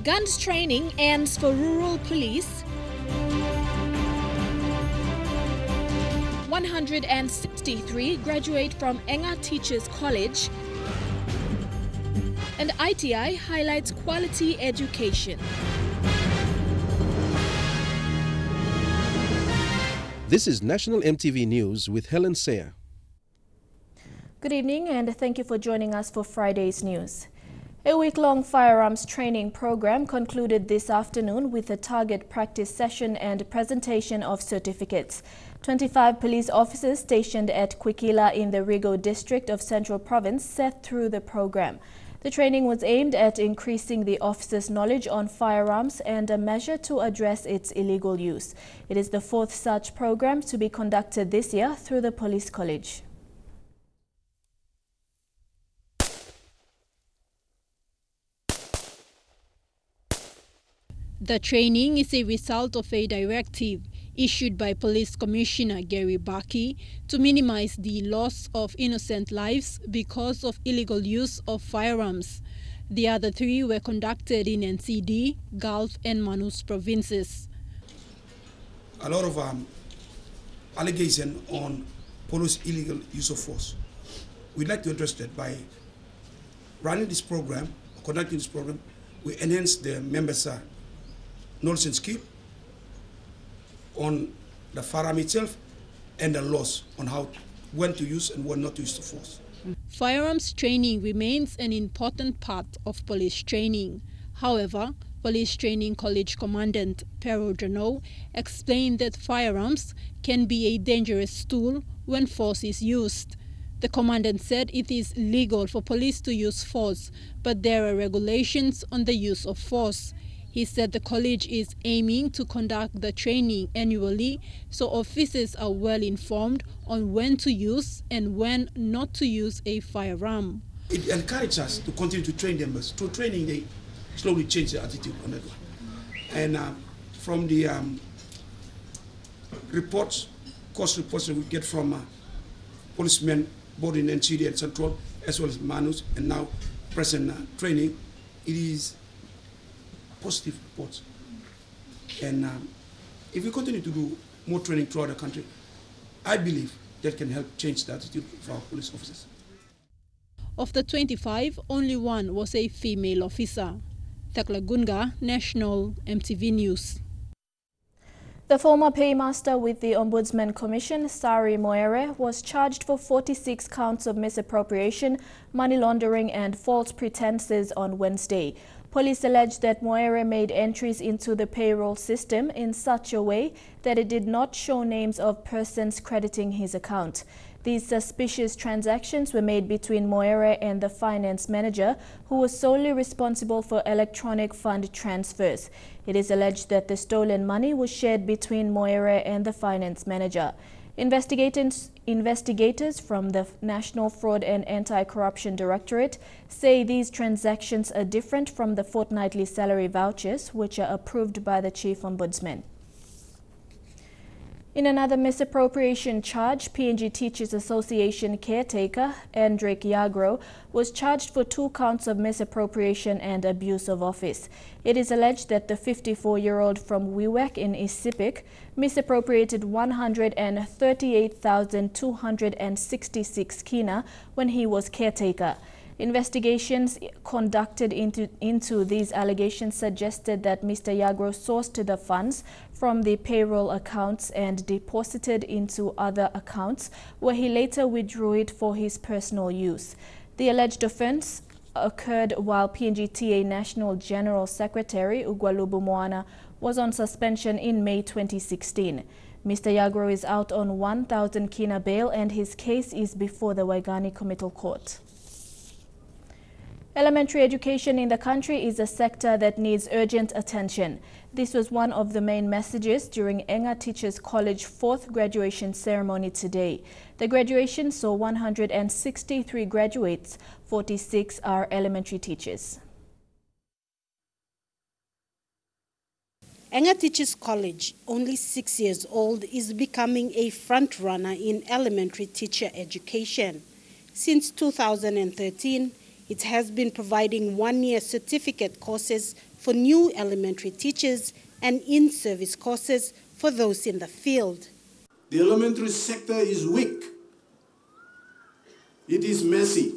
Guns training ends for rural police. 163 graduate from Enga Teachers College. And ITI highlights quality education. This is National EMTV News with Helen Sayer. Good evening and thank you for joining us for Friday's news. A week-long firearms training program concluded this afternoon with a target practice session and presentation of certificates. 25 police officers stationed at Kwikila in the Rigo district of Central Province sat through the program. The training was aimed at increasing the officers' knowledge on firearms and a measure to address its illegal use. It is the fourth such program to be conducted this year through the Police College. The training is a result of a directive issued by Police Commissioner Gary Baki to minimize the loss of innocent lives because of illegal use of firearms. The other three were conducted in NCD, Gulf and Manus provinces. A lot of allegation on police illegal use of force. We'd like to address that by running this program, conducting this program. We enhance the members' knowledge and skill on the firearm itself and the laws on when to use and when not to use the force. Firearms training remains an important part of police training. However, Police Training College Commandant Pero Jano explained that firearms can be a dangerous tool when force is used. The commandant said it is legal for police to use force, but there are regulations on the use of force. He said the college is aiming to conduct the training annually so officers are well informed on when to use and when not to use a firearm. It encourages us to continue to train them, but through training they slowly change their attitude on that one. And from the course reports that we get from policemen both in NCD and Central, as well as Manus, and now present training, it is positive reports. And if we continue to do more training throughout the country, I believe that can help change the attitude of our police officers. Of the 25, only one was a female officer. Thakla Gunga, National EMTV News. The former paymaster with the Ombudsman Commission, Sari Moere, was charged for 46 counts of misappropriation, money laundering and false pretenses on Wednesday. Police alleged that Moere made entries into the payroll system in such a way that it did not show names of persons crediting his account. These suspicious transactions were made between Moere and the finance manager, who was solely responsible for electronic fund transfers. It is alleged that the stolen money was shared between Moere and the finance manager. Investigators from the National Fraud and Anti-Corruption Directorate say these transactions are different from the fortnightly salary vouchers, which are approved by the Chief Ombudsman. In another misappropriation charge, PNG Teachers Association caretaker Andrik Yagro was charged for 2 counts of misappropriation and abuse of office. It is alleged that the 54-year-old from Wewak in Isipik misappropriated 138,266 kina when he was caretaker. Investigations conducted into these allegations suggested that Mr. Yagro sourced the funds from the payroll accounts and deposited into other accounts, where he later withdrew it for his personal use. The alleged offense occurred while PNGTA National General Secretary Ugwalubu Moana was on suspension in May 2016. Mr. Yagro is out on 1,000 kina bail and his case is before the Waigani Committal Court. Elementary education in the country is a sector that needs urgent attention. This was one of the main messages during Enga Teachers College 4th graduation ceremony today. The graduation saw 163 graduates, 46 are elementary teachers. Enga Teachers College, only 6 years old, is becoming a front-runner in elementary teacher education. Since 2013, it has been providing one-year certificate courses for new elementary teachers and in-service courses for those in the field. The elementary sector is weak. It is messy.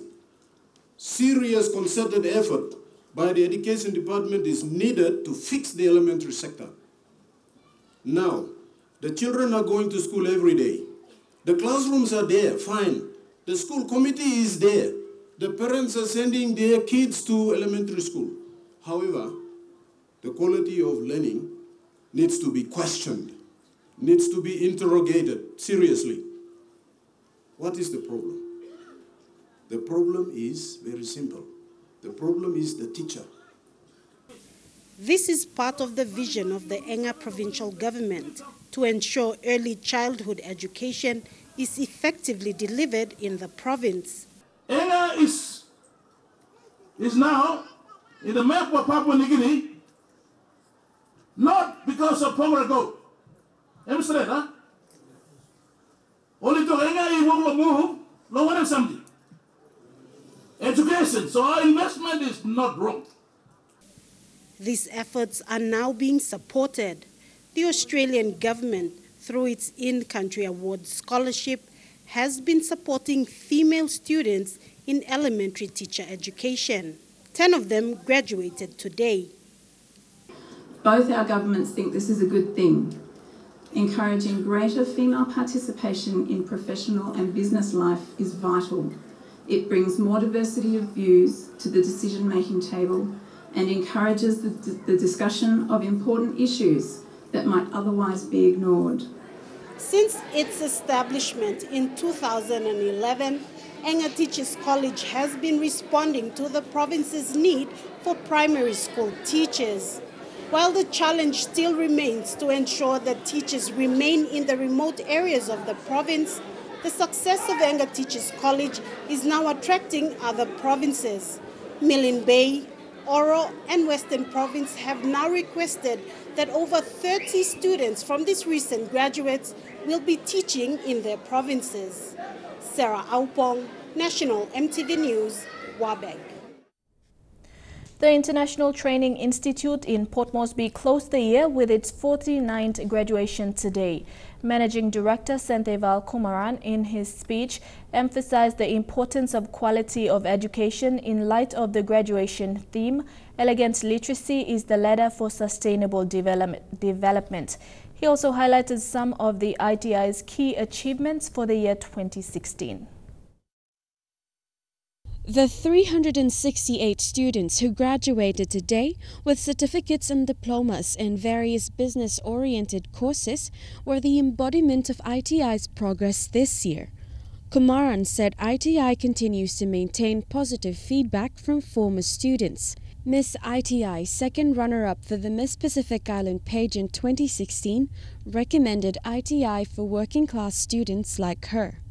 Serious concerted effort by the Education Department is needed to fix the elementary sector. Now, the children are going to school every day. The classrooms are there, fine. The school committee is there. The parents are sending their kids to elementary school. However, the quality of learning needs to be questioned, needs to be interrogated seriously. What is the problem? The problem is very simple. The problem is the teacher. This is part of the vision of the Enga provincial government to ensure early childhood education is effectively delivered in the province. Enga is now in the map of Papua New Guinea, not because of Pongrago. Understand, huh? Only to Enga, you won't move, no one else something. Education, so our investment is not wrong. These efforts are now being supported. The Australian government, through its in-country award scholarship, has been supporting female students in elementary teacher education. 10 of them graduated today. Both our governments think this is a good thing. Encouraging greater female participation in professional and business life is vital. It brings more diversity of views to the decision-making table and encourages the discussion of important issues that might otherwise be ignored. Since its establishment in 2011, Enga Teachers College has been responding to the province's need for primary school teachers. While the challenge still remains to ensure that teachers remain in the remote areas of the province, the success of Enga Teachers College is now attracting other provinces. Milne Bay, Oro and Western Province have now requested that over 30 students from these recent graduates will be teaching in their provinces. Sarah Aupong, National EMTV News, Wabeg. The International Training Institute in Port Moresby closed the year with its 49th graduation today. Managing Director Santeval Kumaran, in his speech, emphasized the importance of quality of education in light of the graduation theme, Elegant Literacy is the ladder for sustainable development. He also highlighted some of the ITI's key achievements for the year 2016. The 368 students who graduated today with certificates and diplomas in various business-oriented courses were the embodiment of ITI's progress this year. Kumaran said ITI continues to maintain positive feedback from former students. Miss ITI, second runner-up for the Miss Pacific Island pageant 2016, recommended ITI for working-class students like her.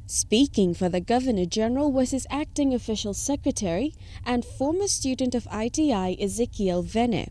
Speaking for the Governor-General was his acting official secretary and former student of ITI, Ezekiel Vene.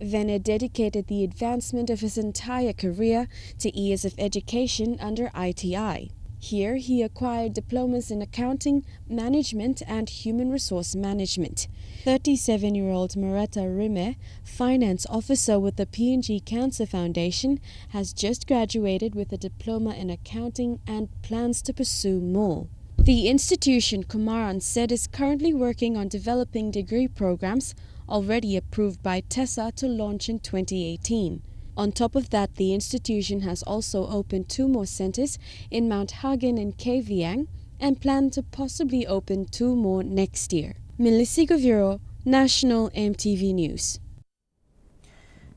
Vene dedicated the advancement of his entire career to years of education under ITI. Here, he acquired diplomas in accounting, management, and human resource management. 37-year-old Maretta Rime, finance officer with the PNG Cancer Foundation, has just graduated with a diploma in accounting and plans to pursue more. The institution, Kumaran said, is currently working on developing degree programs already approved by TESA to launch in 2018. On top of that, the institution has also opened 2 more centers in Mount Hagen and Kavieng and plan to possibly open 2 more next year. Melissa Goviro, National EMTV News.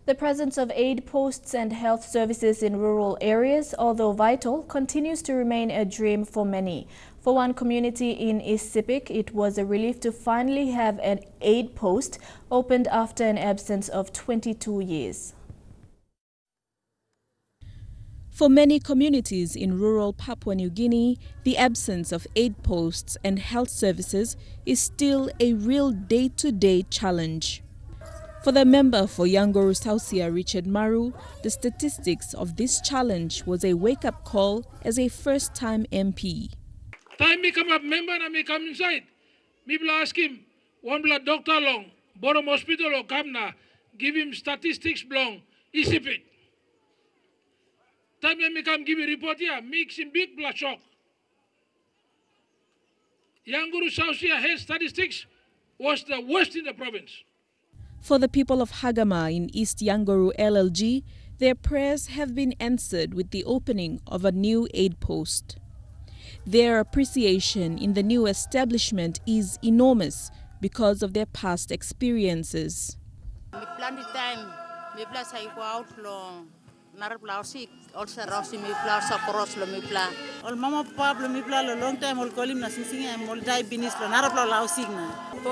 The presence of aid posts and health services in rural areas, although vital, continues to remain a dream for many. For one community in East Sepik, it was a relief to finally have an aid post opened after an absence of 22 years. For many communities in rural Papua New Guinea, the absence of aid posts and health services is still a real day-to-day challenge. For the member for Yangoru Sausia, Richard Maru, the statistics of this challenge was a wake-up call as a first-time MP. Time me come up member and me come inside. Me ask him, one blood doctor long, Borom hospital o kamna, give him statistics blong, isipit. Time me come give me report here, mix him big blood shock. Yanguru South health statistics was the worst in the province. For the people of Hagama in East Yanguru LLG, their prayers have been answered with the opening of a new aid post. Their appreciation in the new establishment is enormous because of their past experiences. For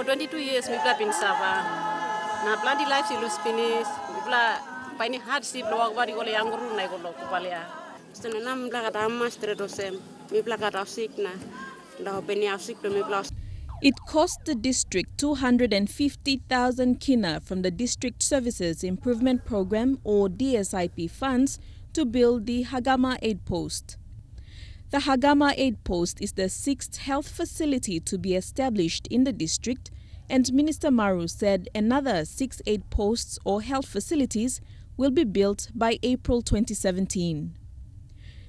22 years, we've been Sava. Na bloody life is finished. We've been hardship. Lo agba di gole Yanguru na golo kupalia. Steno nam blaga da master dosem. We blaga da sick na. Da openia sick to me plus. It cost the district 250,000 kina from the District Services Improvement Program or DSIP funds to build the Hagama Aid Post. The Hagama Aid Post is the 6th health facility to be established in the district, and Minister Maru said another 6 aid posts or health facilities will be built by April 2017.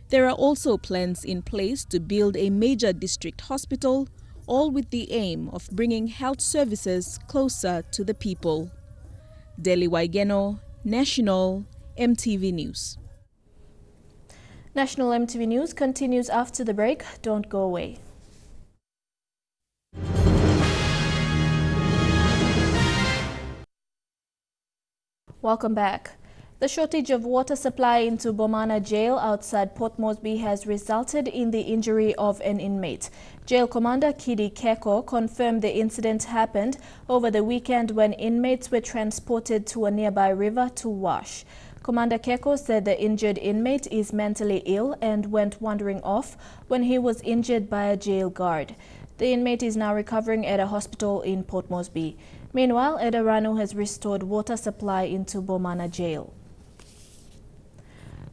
There are also plans in place to build a major district hospital, all with the aim of bringing health services closer to the people. Deli Waigeno, National MTV News. National MTV News continues after the break. Don't go away. Welcome back. The shortage of water supply into Bomana Jail outside Port Moresby has resulted in the injury of an inmate. Jail Commander Kidi Keko confirmed the incident happened over the weekend when inmates were transported to a nearby river to wash. Commander Keko said the injured inmate is mentally ill and went wandering off when he was injured by a jail guard. The inmate is now recovering at a hospital in Port Moresby. Meanwhile, Edarano has restored water supply into Bomana Jail.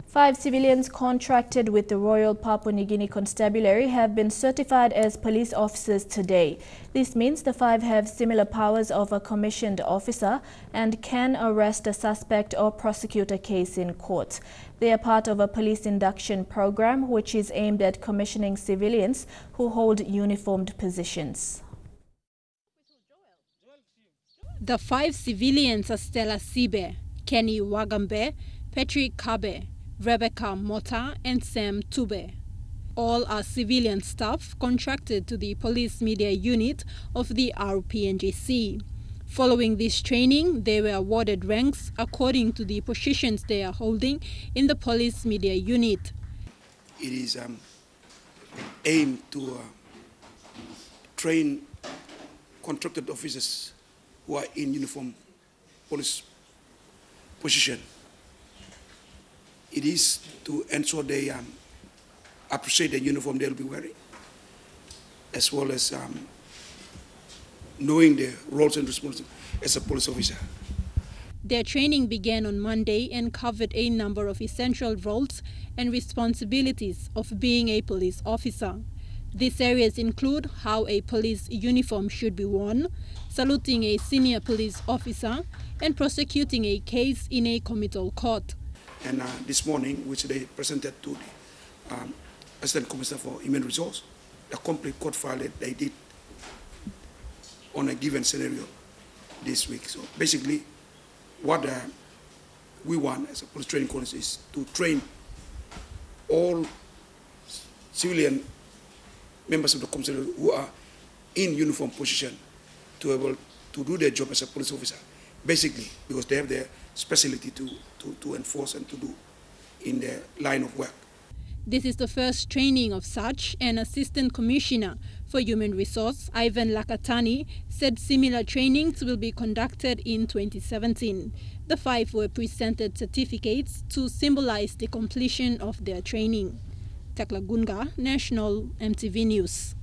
5 civilians contracted with the Royal Papua New Guinea Constabulary have been certified as police officers today. This means the 5 have similar powers of a commissioned officer and can arrest a suspect or prosecute a case in court. They are part of a police induction program which is aimed at commissioning civilians who hold uniformed positions. The 5 civilians are Stella Sibe, Kenny Wagambe, Patrick Kabe, Rebecca Mota and Sam Tube. All are civilian staff contracted to the police media unit of the RPNGC. Following this training, they were awarded ranks according to the positions they are holding in the police media unit. It is aimed to train contracted officers who are in uniform police position. It is to ensure they appreciate the uniform they'll be wearing, as well as knowing their roles and responsibilities as a police officer. Their training began on Monday and covered a number of essential roles and responsibilities of being a police officer. These areas include how a police uniform should be worn, saluting a senior police officer, and prosecuting a case in a committal court. And this morning, which they presented to the Assistant Commissioner for Human Resources, the complete court file that they did on a given scenario this week. So basically, what we want as a police training college is to train all civilian members of the community who are in uniform position to be able to do their job as a police officer, basically because they have their specialty to enforce and to do in their line of work. This is the first training of such. An Assistant Commissioner for Human Resource, Ivan Lakatani, said similar trainings will be conducted in 2017. The 5 were presented certificates to symbolize the completion of their training. Tekla Gunga, National MTV News.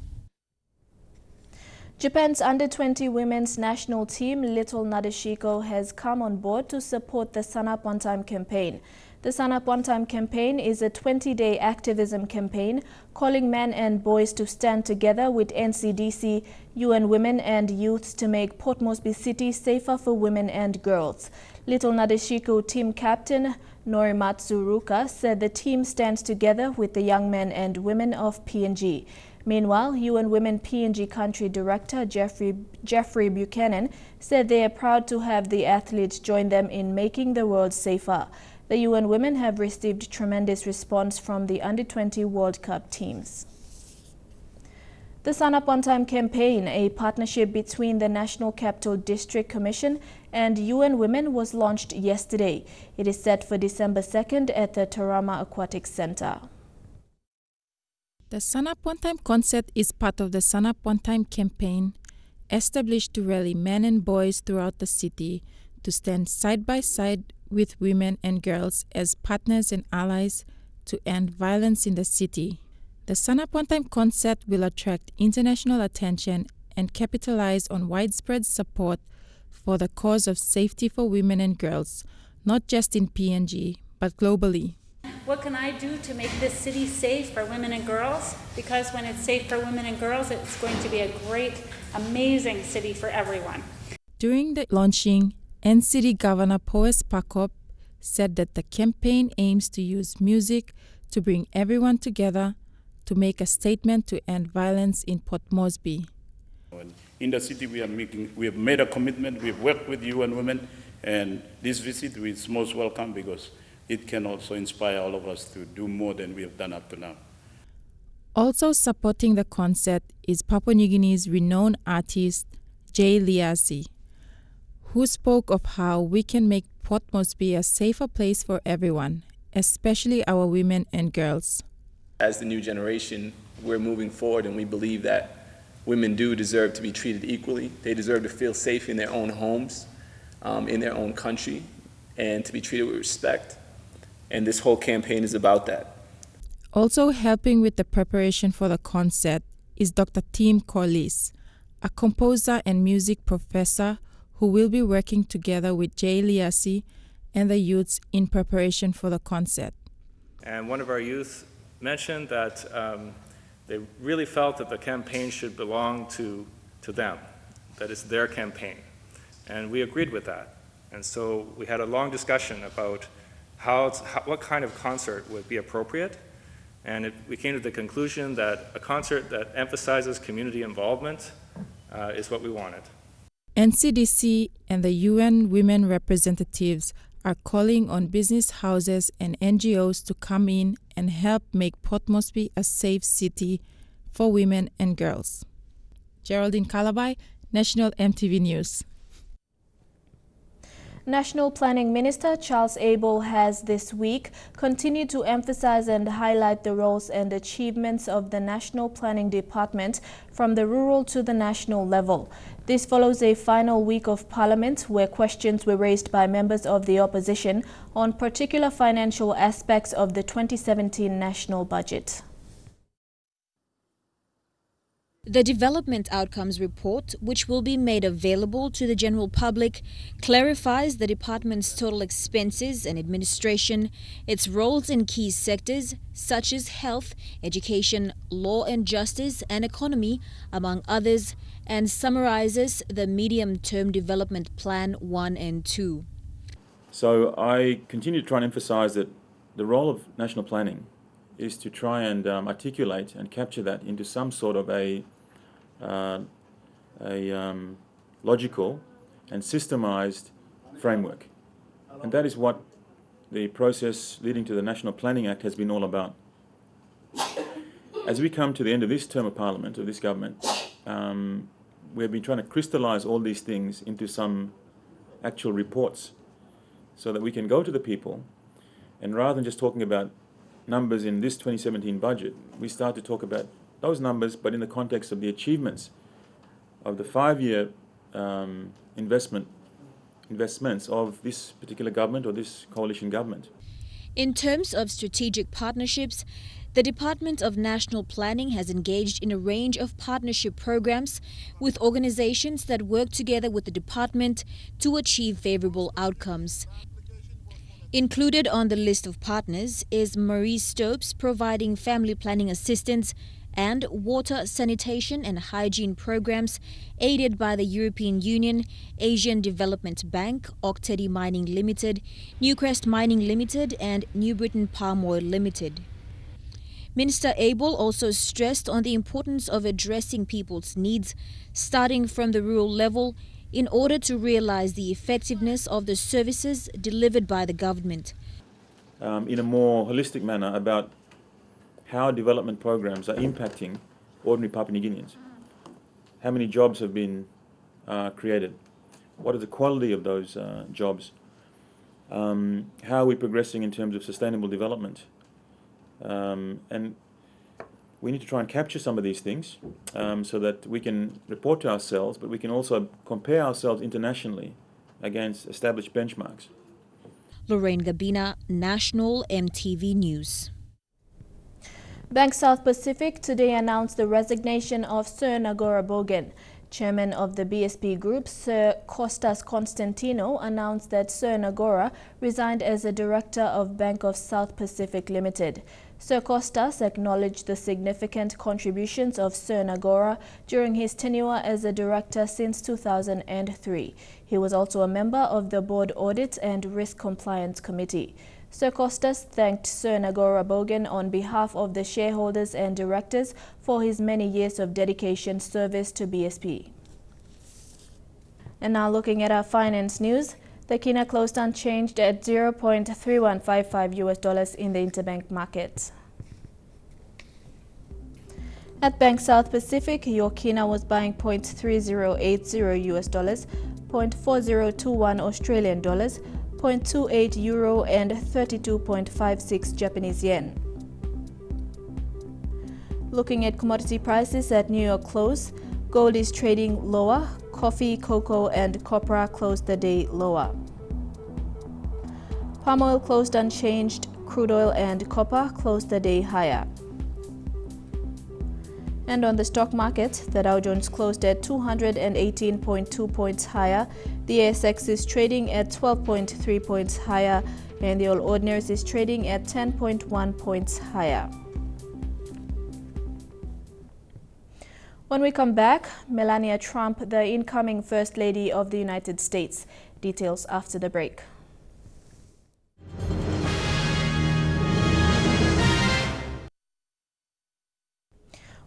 Japan's under-20 women's national team, Little Nadeshiko, has come on board to support the Sun Up On Time campaign. The Sun Up One Time campaign is a 20-day activism campaign calling men and boys to stand together with NCDC, UN Women and youths to make Port Moresby City safer for women and girls. Little Nadeshiko team captain Norimatsu Ruka said the team stands together with the young men and women of PNG. Meanwhile, UN Women PNG Country Director Jeffrey Buchanan said they are proud to have the athletes join them in making the world safer. The UN Women have received tremendous response from the Under-20 World Cup teams. The Sun Up One Time campaign, a partnership between the National Capital District Commission and UN Women, was launched yesterday. It is set for December 2nd at the Tarama Aquatic Center. The Sun Up One Time concept is part of the Sun Up One Time campaign, established to rally men and boys throughout the city to stand side by side with women and girls as partners and allies to end violence in the city. The Sun Up One Time concept will attract international attention and capitalize on widespread support for the cause of safety for women and girls, not just in PNG, but globally. What can I do to make this city safe for women and girls? Because when it's safe for women and girls, it's going to be a great, amazing city for everyone. During the launching, NCD Governor Poes Pakop said that the campaign aims to use music to bring everyone together to make a statement to end violence in Port Moresby. In the city, we have made a commitment. We have worked with UN Women, and this visit is most welcome because it can also inspire all of us to do more than we have done up to now. Also supporting the concept is Papua New Guinea's renowned artist Jay Liasi, who spoke of how we can make Port Moresby a safer place for everyone, especially our women and girls. As the new generation, we're moving forward, and we believe that women do deserve to be treated equally. They deserve to feel safe in their own homes, in their own country, and to be treated with respect. And this whole campaign is about that. Also helping with the preparation for the concert is Dr. Tim Corliss, a composer and music professor who will be working together with Jay Liasi and the youths in preparation for the concert. And one of our youth mentioned that they really felt that the campaign should belong to them, that it's their campaign. And we agreed with that. And so we had a long discussion about what kind of concert would be appropriate. And we came to the conclusion that a concert that emphasizes community involvement is what we wanted. NCDC and the UN Women representatives are calling on business houses and NGOs to come in and help make Port Moresby a safe city for women and girls. Geraldine Calabai, National EMTV News. National Planning Minister Charles Abel has this week continued to emphasize and highlight the roles and achievements of the National Planning Department from the rural to the national level. This follows a final week of Parliament where questions were raised by members of the opposition on particular financial aspects of the 2017 national budget. The Development Outcomes Report, which will be made available to the general public, clarifies the department's total expenses and administration, its roles in key sectors such as health, education, law and justice, and economy, among others, and summarizes the Medium-Term Development Plan 1 and 2. So I continue to try and emphasize that the role of national planning is to try and articulate and capture that into some sort of a logical and systemized framework. And that is what the process leading to the National Planning Act has been all about. As we come to the end of this term of Parliament, of this government, we've been trying to crystallize all these things into some actual reports so that we can go to the people, and rather than just talking about numbers in this 2017 budget, we start to talk about those numbers, but in the context of the achievements of the 5-year investments of this particular government or this coalition government. In terms of strategic partnerships, the Department of National Planning has engaged in a range of partnership programs with organizations that work together with the department to achieve favorable outcomes. Included on the list of partners is Marie Stopes providing family planning assistance and water, sanitation and hygiene programs aided by the European Union, Asian Development Bank, Octedi Mining Limited, Newcrest Mining Limited and New Britain Palm Oil Limited. Minister Abel also stressed on the importance of addressing people's needs, starting from the rural level, in order to realize the effectiveness of the services delivered by the government. In a more holistic manner about how development programs are impacting ordinary Papua New Guineans. How many jobs have been created? What is the quality of those jobs? How are we progressing in terms of sustainable development? And we need to try and capture some of these things so that we can report to ourselves, but we can also compare ourselves internationally against established benchmarks. Lorraine Gabina, National EMTV News. Bank South Pacific today announced the resignation of Sir Nagora Bogen. Chairman of the BSP Group, Sir Costas Constantino, announced that Sir Nagora resigned as a director of Bank of South Pacific Limited. Sir Costas acknowledged the significant contributions of Sir Nagora during his tenure as a director since 2003. He was also a member of the Board Audit and Risk Compliance Committee. Sir Costas thanked Sir Nagora Bogen on behalf of the shareholders and directors for his many years of dedication service to BSP. And now looking at our finance news, the Kina closed unchanged at $0.3155 in the interbank market. At Bank South Pacific, your Kina was buying $0.3080, $0.4021 Australian dollars, €0.28 euro and 32.56 Japanese yen. Looking at commodity prices at New York close, gold is trading lower, coffee, cocoa and copra closed the day lower. Palm oil closed unchanged, crude oil and copper closed the day higher. And on the stock market, the Dow Jones closed at 218.2 points higher, the ASX is trading at 12.3 points higher, and the All Ordinaries is trading at 10.1 points higher. When we come back, Melania Trump, the incoming First Lady of the United States. Details after the break.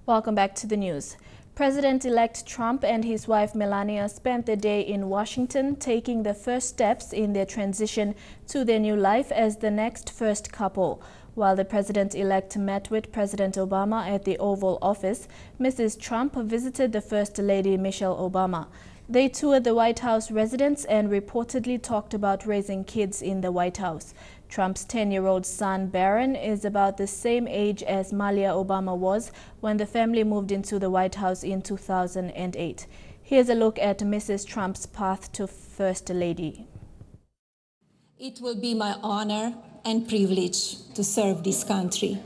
Welcome back to the news. President-elect Trump and his wife Melania spent the day in Washington taking the first steps in their transition to their new life as the next first couple. While the president-elect met with President Obama at the Oval Office, Mrs. Trump visited the First Lady Michelle Obama. They toured the White House residence and reportedly talked about raising kids in the White House. Trump's 10-year-old son, Barron, is about the same age as Malia Obama was when the family moved into the White House in 2008. Here's a look at Mrs. Trump's path to First Lady. It will be my honor and privilege to serve this country.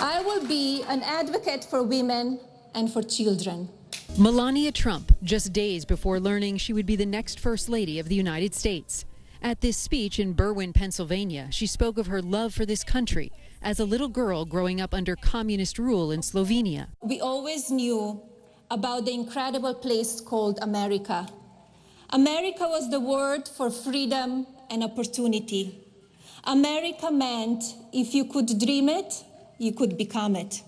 I will be an advocate for women and for children. Melania Trump, just days before learning she would be the next First Lady of the United States. At this speech in Berwyn, Pennsylvania, she spoke of her love for this country as a little girl growing up under communist rule in Slovenia. We always knew about the incredible place called America. America was the word for freedom and opportunity. America meant if you could dream it, you could become it.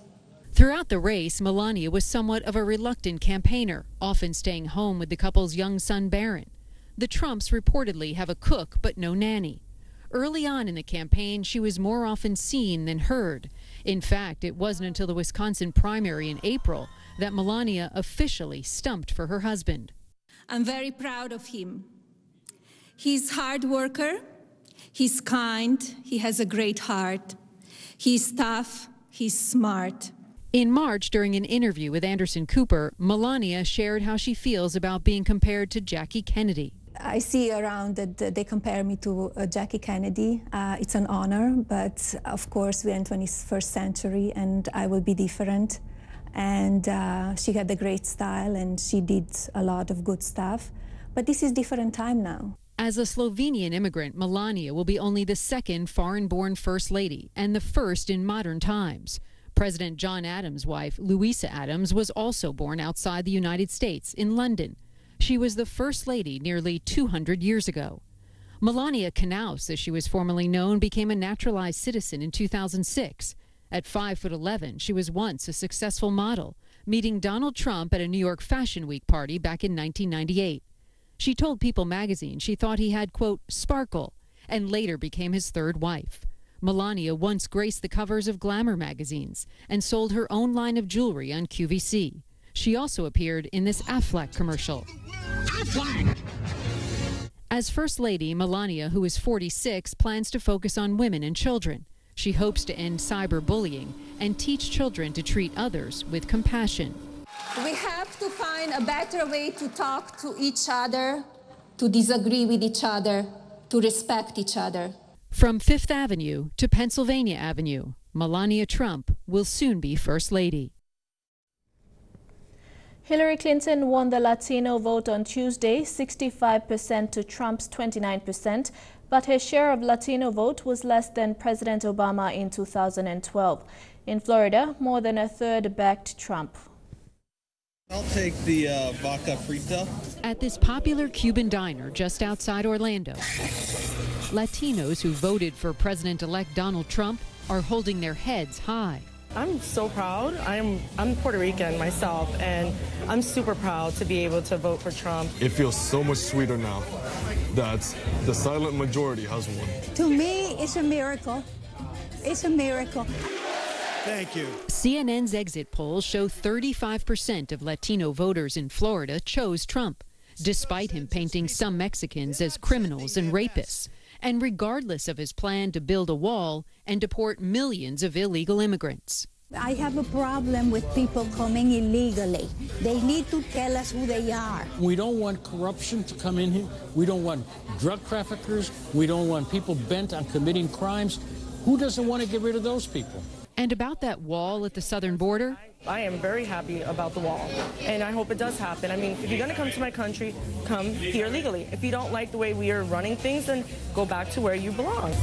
Throughout the race, Melania was somewhat of a reluctant campaigner, often staying home with the couple's young son, Barron. The Trumps reportedly have a cook but no nanny. Early on in the campaign, she was more often seen than heard. In fact, it wasn't until the Wisconsin primary in April that Melania officially stumped for her husband. I'm very proud of him. He's a hard worker, he's kind, he has a great heart, he's tough, he's smart. In March, during an interview with Anderson Cooper, Melania shared how she feels about being compared to Jackie Kennedy. I see around that they compare me to Jackie Kennedy. It's an honor, but of course we're in the 21st century and I will be different. and she had a great style, and she did a lot of good stuff. But this is different time now. As a Slovenian immigrant, Melania will be only the second foreign-born First Lady and the first in modern times. President John Adams' wife, Louisa Adams, was also born outside the United States, in London. She was the First Lady nearly 200 years ago. Melania Knaus, as she was formerly known, became a naturalized citizen in 2006. At 5'11", she was once a successful model, meeting Donald Trump at a New York Fashion Week party back in 1998. She told People magazine she thought he had, quote, sparkle, and later became his third wife. Melania once graced the covers of glamour magazines and sold her own line of jewelry on QVC. She also appeared in this Aflac commercial. As First Lady, Melania, who is 46, plans to focus on women and children. She hopes to end cyberbullying and teach children to treat others with compassion. We have to find a better way to talk to each other, to disagree with each other, to respect each other. From Fifth Avenue to Pennsylvania Avenue, Melania Trump will soon be First Lady. Hillary Clinton won the Latino vote on Tuesday, 65% to Trump's 29%, but her share of Latino vote was less than President Obama in 2012. In Florida, more than a third backed Trump. I'll take the vodka frita. At this popular Cuban diner just outside Orlando, Latinos who voted for President-elect Donald Trump are holding their heads high. I'm so proud. I'm Puerto Rican myself, and I'm super proud to be able to vote for Trump. It feels so much sweeter now that the silent majority has won. To me, it's a miracle. It's a miracle. Thank you. CNN's exit polls show 35% of Latino voters in Florida chose Trump, despite him painting some Mexicans as criminals and rapists, and regardless of his plan to build a wall and deport millions of illegal immigrants. I have a problem with people coming illegally. They need to tell us who they are. We don't want corruption to come in here. We don't want drug traffickers. We don't want people bent on committing crimes. Who doesn't want to get rid of those people? And about that wall at the southern border? I am very happy about the wall, and I hope it does happen. I mean, if you're going to come to my country, come here legally. If you don't like the way we are running things, then go back to where you belong.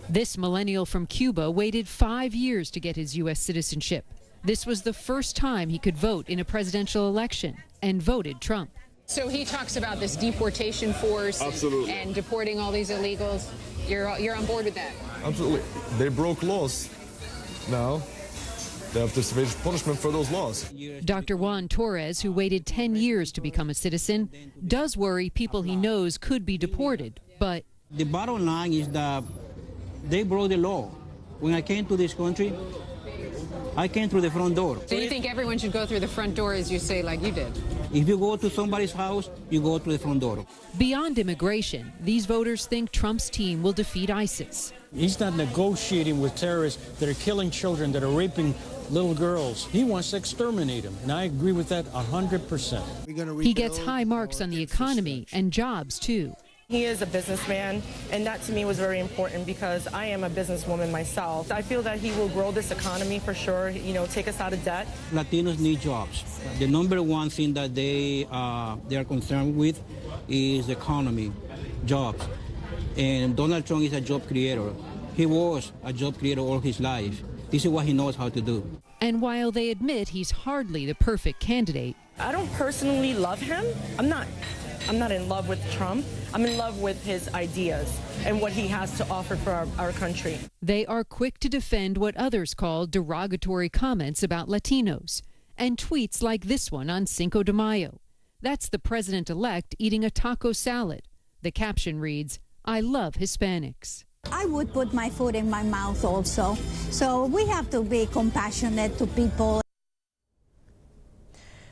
This millennial from Cuba waited 5 years to get his U.S. citizenship. This was the first time he could vote in a presidential election, and voted Trump. So he talks about this deportation force and deporting all these illegals. You're on board with that? Absolutely. They broke laws. Now they have to face punishment for those laws. Dr. Juan Torres, who waited 10 years to become a citizen, does worry people he knows could be deported, but... The bottom line is that they broke the law. When I came to this country, I came through the front door. So you think everyone should go through the front door, as you say, like you did? If you go to somebody's house, you go through the front door. Beyond immigration, these voters think Trump's team will defeat ISIS. He's not negotiating with terrorists that are killing children, that are raping little girls. He wants to exterminate them, and I agree with that 100%. He gets high marks on the economy and jobs, too. He is a businessman, and that to me was very important because I am a businesswoman myself. I feel that he will grow this economy for sure, you know, take us out of debt. Latinos need jobs. The number one thing that they are concerned with is the economy, jobs. And Donald Trump is a job creator. He was a job creator all his life. This is what he knows how to do. And while they admit he's hardly the perfect candidate, I don't personally love him. I'm not in love with Trump. I'm in love with his ideas and what he has to offer for our country. They are quick to defend what others call derogatory comments about Latinos, and tweets like this one on Cinco de Mayo. That's the president-elect eating a taco salad. The caption reads, "I love Hispanics." I would put my foot in my mouth also. So we have to be compassionate to people.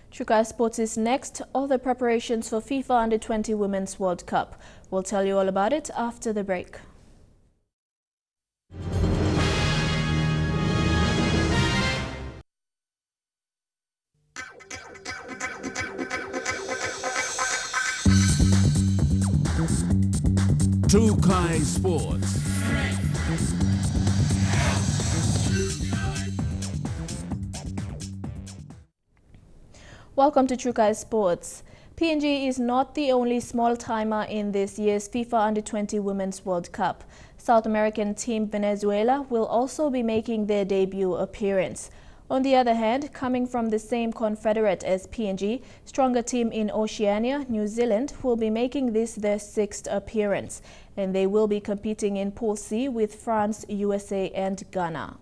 Chuka Sports is next. All the preparations for FIFA Under-20 Women's World Cup. We'll tell you all about it after the break. Chuka Sports. Welcome to Chukai Sports. PNG is not the only small-timer in this year's FIFA Under-20 Women's World Cup. South American team Venezuela will also be making their debut appearance. On the other hand, coming from the same confederate as PNG, stronger team in Oceania, New Zealand, will be making this their 6th appearance, and they will be competing in Pool C with France, USA and Ghana.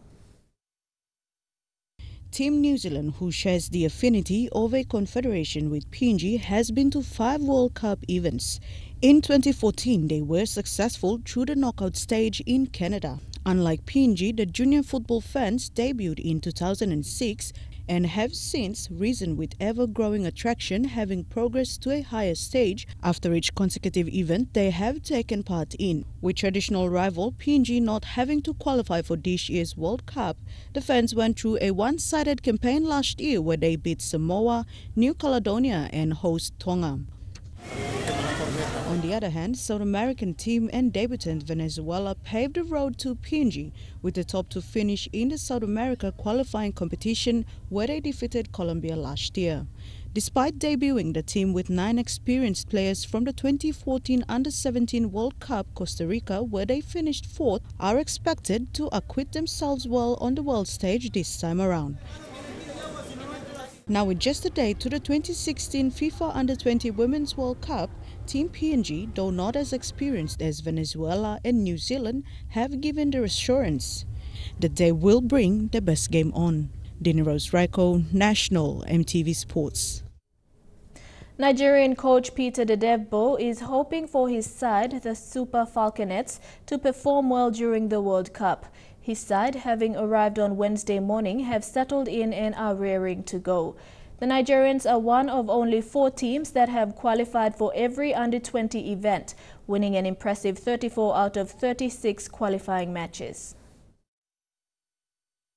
Team New Zealand, who shares the affinity of a confederation with PNG, has been to 5 World Cup events. In 2014, they were successful through the knockout stage in Canada. Unlike PNG, the junior football fans debuted in 2006 and have since risen with ever-growing attraction, having progressed to a higher stage after each consecutive event they have taken part in. With traditional rival PNG not having to qualify for this year's World Cup, the fans went through a one-sided campaign last year where they beat Samoa, New Caledonia and host Tonga. On the other hand, South American team and debutant Venezuela paved the road to PNG with the top 2 finish in the South America qualifying competition where they defeated Colombia last year. Despite debuting the team with 9 experienced players from the 2014 Under-17 World Cup, Costa Rica, where they finished 4th, are expected to acquit themselves well on the world stage this time around. Now with just a day to the 2016 FIFA Under-20 Women's World Cup, Team PNG, though not as experienced as Venezuela and New Zealand, have given their assurance that they will bring the best game on. Dinirose Raiko, National EMTV Sports. Nigerian coach Peter Dedevbo is hoping for his side, the Super Falconets, to perform well during the World Cup. His side, having arrived on Wednesday morning, have settled in and are raring to go. The Nigerians are one of only 4 teams that have qualified for every Under-20 event, winning an impressive 34 out of 36 qualifying matches.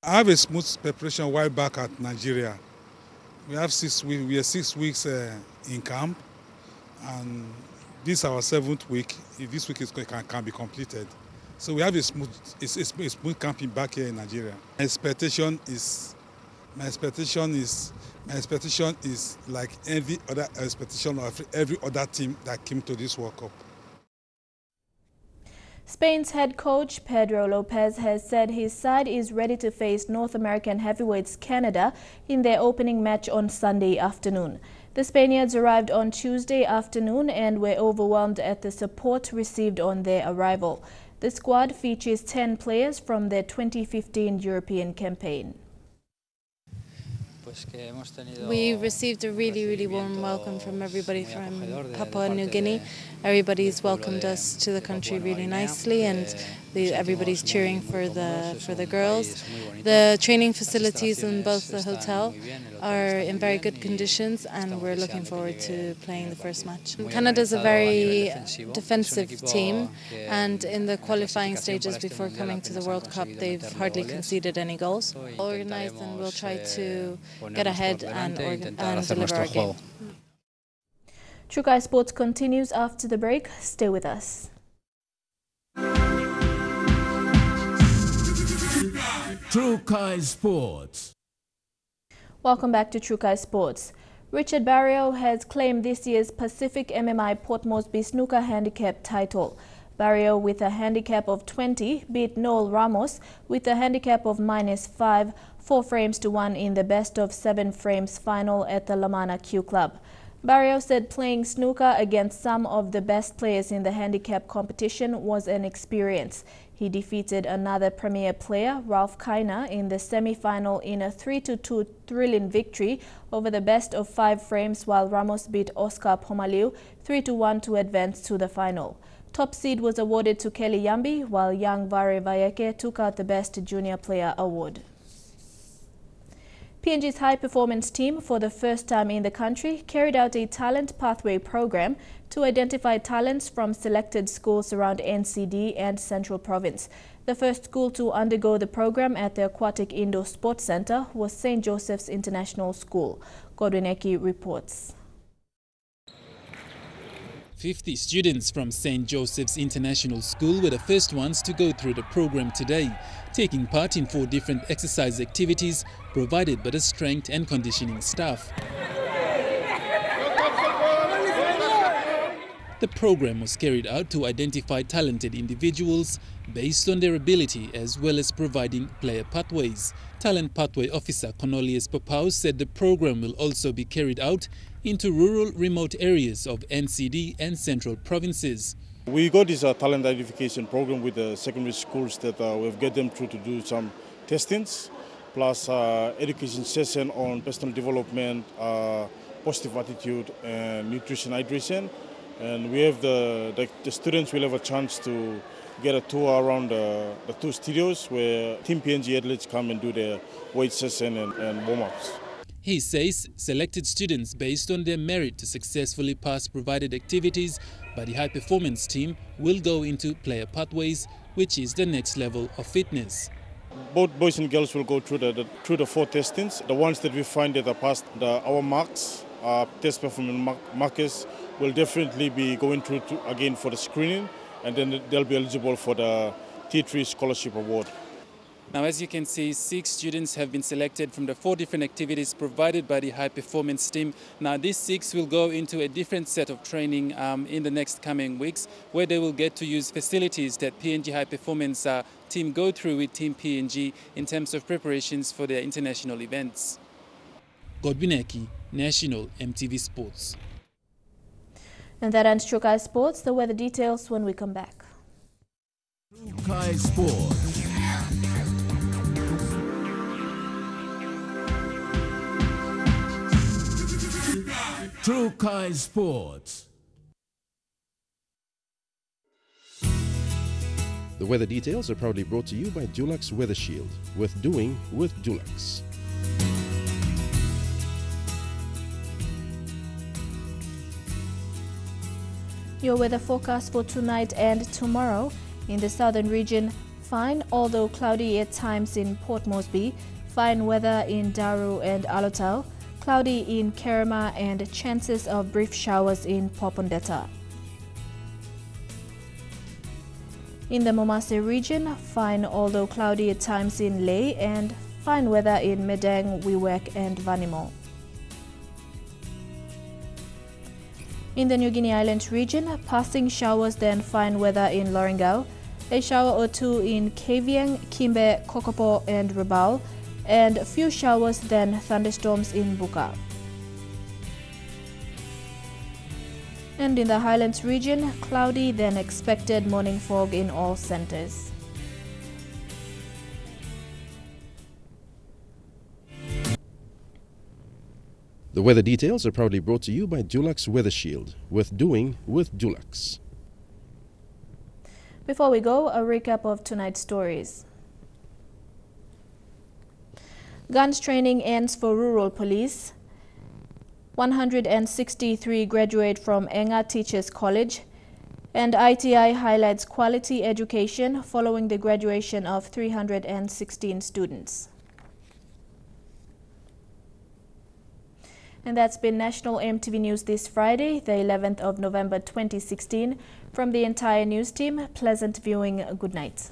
I have a smooth preparation a while back at Nigeria. We are 6 weeks in camp, and this is our 7th week. If this week can be completed, so we have a smooth camping back here in Nigeria. My expectation is like every other expectation of every other team that came to this World Cup. Spain's head coach Pedro Lopez has said his side is ready to face North American heavyweights Canada in their opening match on Sunday afternoon. The Spaniards arrived on Tuesday afternoon and were overwhelmed at the support received on their arrival. The squad features 10 players from their 2015 European campaign. We received a really warm welcome from everybody from Papua New Guinea. Everybody's welcomed us to the country really nicely, and everybody's cheering for the girls. The training facilities in both the hotel are in very good conditions, and we're looking forward to playing the first match. Canada's a very defensive team, and in the qualifying stages before coming to the World Cup, they've hardly conceded any goals. Organized, and we'll try to get ahead and deliver our game. Chukai Sports continues after the break. Stay with us. Chukai Sports. Welcome back to Chukai Sports. Richard Barrio has claimed this year's Pacific MMI Port Moresby Snooker Handicap title. Barrio, with a handicap of 20, beat Noel Ramos with a handicap of -5, 4 frames to 1 in the best of 7 frames final at the La Mana Q Club. Barrio said playing snooker against some of the best players in the handicap competition was an experience. He defeated another premier player, Ralph Kiner, in the semi-final in a 3-2 thrilling victory over the best of 5 frames, while Ramos beat Oscar Pomaliu 3-1 to advance to the final. Top seed was awarded to Kelly Yambi, while young Vare Vayeke took out the Best Junior Player award. PNG's high-performance team, for the first time in the country, carried out a talent pathway program to identify talents from selected schools around NCD and Central Province. The first school to undergo the program at the Aquatic Indoor Sports Centre was St. Joseph's International School. Godwin Eki reports. 50 students from St. Joseph's International School were the first ones to go through the program today, taking part in 4 different exercise activities provided by the strength and conditioning staff. The program was carried out to identify talented individuals based on their ability as well as providing player pathways. Talent Pathway Officer Cornelius Papau said the program will also be carried out into rural remote areas of NCD and central provinces. We got this talent identification program with the secondary schools that we've got them through to do some testings, plus education session on personal development, positive attitude and nutrition hydration. And we have the students will have a chance to get a tour around the two studios where Team PNG athletes come and do their weight session and warm-ups. He says selected students based on their merit to successfully pass provided activities by the high performance team will go into player pathways, which is the next level of fitness. Both boys and girls will go through the 4 testings. The ones that we find that are past our marks, test performance markers, will definitely be going through again for the screening, and then they'll be eligible for the T3 Scholarship Award. Now, as you can see, 6 students have been selected from the 4 different activities provided by the high performance team. Now, these 6 will go into a different set of training in the next coming weeks, where they will get to use facilities that PNG high performance team go through with Team PNG in terms of preparations for their international events. Godwin Eki, National EMTV Sports. And that ends Trukai Sports. The weather details when we come back. Trukai Sports. Trukai Sports. The weather details are proudly brought to you by Dulux Weather Shield. Worth doing with Dulux. Your weather forecast for tonight and tomorrow. In the southern region, fine although cloudy at times in Port Moresby, fine weather in Daru and Alotau, cloudy in Kerema and chances of brief showers in Popondetta. In the Momase region, fine although cloudy at times in Ley and fine weather in Medang, Wewak and Vanimo. In the New Guinea Islands region, passing showers then fine weather in Lorengau, a shower or 2 in Kavieng, Kimbe, Kokopo and Rabaul, and a few showers then thunderstorms in Buka. And in the Highlands region, cloudy then expected morning fog in all centers. The weather details are proudly brought to you by Dulux Weather Shield. Worth doing with Dulux. Before we go, a recap of tonight's stories. Guns training ends for rural police. 163 graduate from Enga Teachers College. And ITI highlights quality education following the graduation of 316 students. And that's been National EMTV News this Friday, the 11th of November 2016. From the entire news team, pleasant viewing. Good night.